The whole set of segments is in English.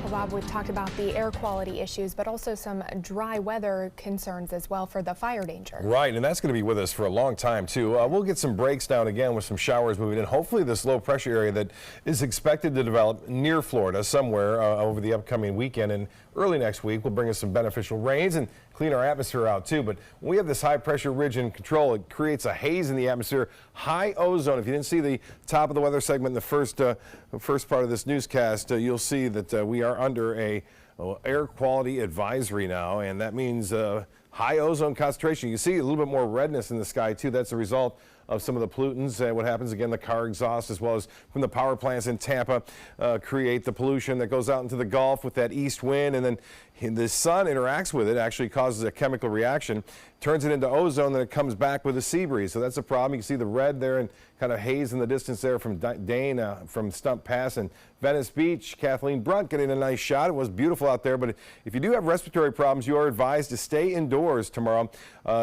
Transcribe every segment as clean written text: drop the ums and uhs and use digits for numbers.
Well, Bob, we've talked about the air quality issues, but also some dry weather concerns as well for the fire danger. Right, and that's going to be with us for a long time, too. We'll get some breaks down again with some showers moving in. Hopefully this low pressure area that is expected to develop near Florida somewhere over the upcoming weekend and early next week will bring us some beneficial rains and clean our atmosphere out, too. But when we have this high pressure ridge in control, it creates a haze in the atmosphere, high ozone. If you didn't see the top of the weather segment in the first part of this newscast, you'll see that we are under a air quality advisory now, and that means high ozone concentration. You see a little bit more redness in the sky too. That's a result of some of the pollutants and what happens again, the car exhaust as well as from the power plants in Tampa create the pollution that goes out into the Gulf with that east wind, and then the sun interacts with it, actually causes a chemical reaction, turns it into ozone, then it comes back with a sea breeze. So that's a problem. You can see the red there and kind of haze in the distance there from Dane, from Stump Pass and Venice Beach. Kathleen Brunt getting a nice shot. It was beautiful out there, but if you do have respiratory problems, you are advised to stay indoors tomorrow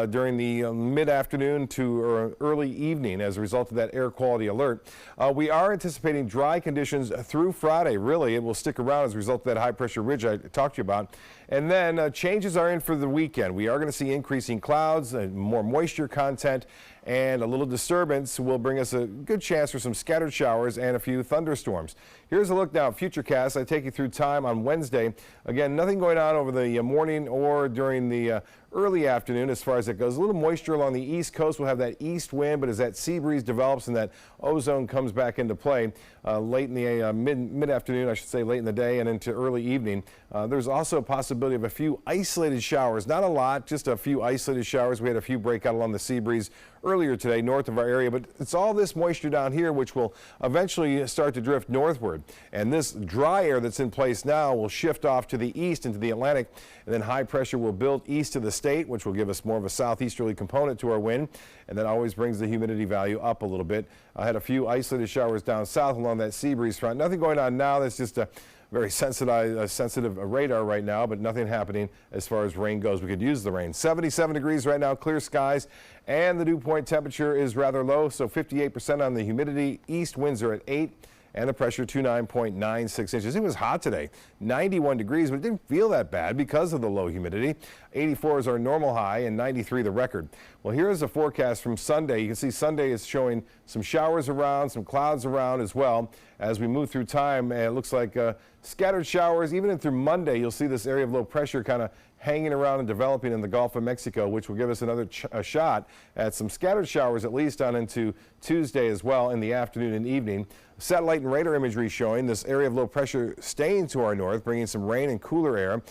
during the mid-afternoon to early evening as a result of that air quality alert. We are anticipating dry conditions through Friday. Really, it will stick around as a result of that high pressure ridge I talked to you about. And then changes are in for the weekend. We are going to see increasing clouds, more moisture content, and a little disturbance will bring us a good chance for some scattered showers and a few thunderstorms. Here's a look now at Futurecast. I take you through time on Wednesday. Again, nothing going on over the morning or during the early afternoon as far as it goes. A little moisture along the east coast. We'll have that east wind, but as that sea breeze develops and that ozone comes back into play late in the mid-afternoon, I should say late in the day and into early evening, there's also a possibility of a few isolated showers. Not a lot, just a few isolated showers. We had a few break out along the sea breeze earlier today north of our area, but it's all this moisture down here which will eventually start to drift northward. And this dry air that's in place now will shift off to the east into the Atlantic, and then high pressure will build east of the state, which will give us more of a southeasterly component to our wind, and that always brings the humidity value up a little bit. I had a few isolated showers down south along that sea breeze front. Nothing going on now. That's just a very sensitive radar right now, but nothing happening as far as rain goes. We could use the rain. 77 degrees right now, clear skies, and the dew point temperature is rather low, so 58% on the humidity. East winds are at 8. And the pressure 29.96 inches. It was hot today, 91 degrees, but it didn't feel that bad because of the low humidity. 84 is our normal high and 93 the record. Well, here is a forecast from Sunday. You can see Sunday is showing some showers around, some clouds around as well. As we move through time, it looks like scattered showers. Even in through Monday, you'll see this area of low pressure kind of hanging around and developing in the Gulf of Mexico, which will give us another shot at some scattered showers at least on into Tuesday as well in the afternoon and evening. Satellite and radar imagery showing this area of low pressure staying to our north, bringing some rain and cooler air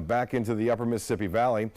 back into the upper Mississippi Valley.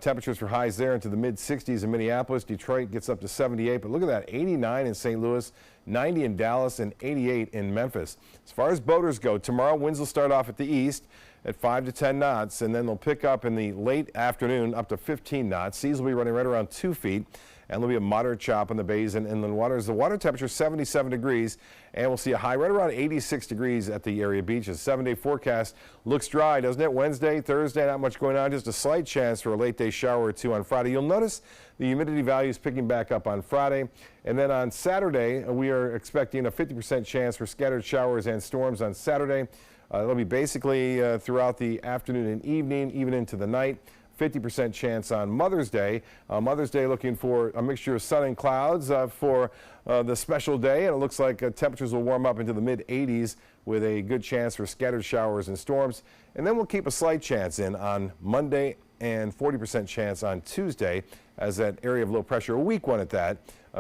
Temperatures for highs there into the mid-60s in Minneapolis. Detroit gets up to 78, but look at that, 89 in St. Louis, 90 in Dallas, and 88 in Memphis. As far as boaters go, tomorrow winds will start off at the east at 5 to 10 knots, and then they'll pick up in the late afternoon up to 15 knots. Seas will be running right around 2 feet, and there'll be a moderate chop in the bays and inland waters. The water temperature 77 degrees, and we'll see a high right around 86 degrees at the area beaches. 7-day forecast looks dry, doesn't it? Wednesday, Thursday, not much going on, just a slight chance for a late day shower or two on Friday. You'll notice the humidity value is picking back up on Friday, and then on Saturday, we are expecting a 50% chance for scattered showers and storms on Saturday. It'll be basically throughout the afternoon and evening, even into the night. 50% chance on Mother's Day. Mother's Day looking for a mixture of sun and clouds for the special day, and it looks like temperatures will warm up into the mid-80s with a good chance for scattered showers and storms. And then we'll keep a slight chance in on Monday and 40% chance on Tuesday as that area of low pressure, a weak one at that,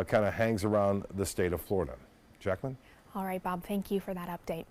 kind of hangs around the state of Florida. Jacqueline? All right, Bob, thank you for that update.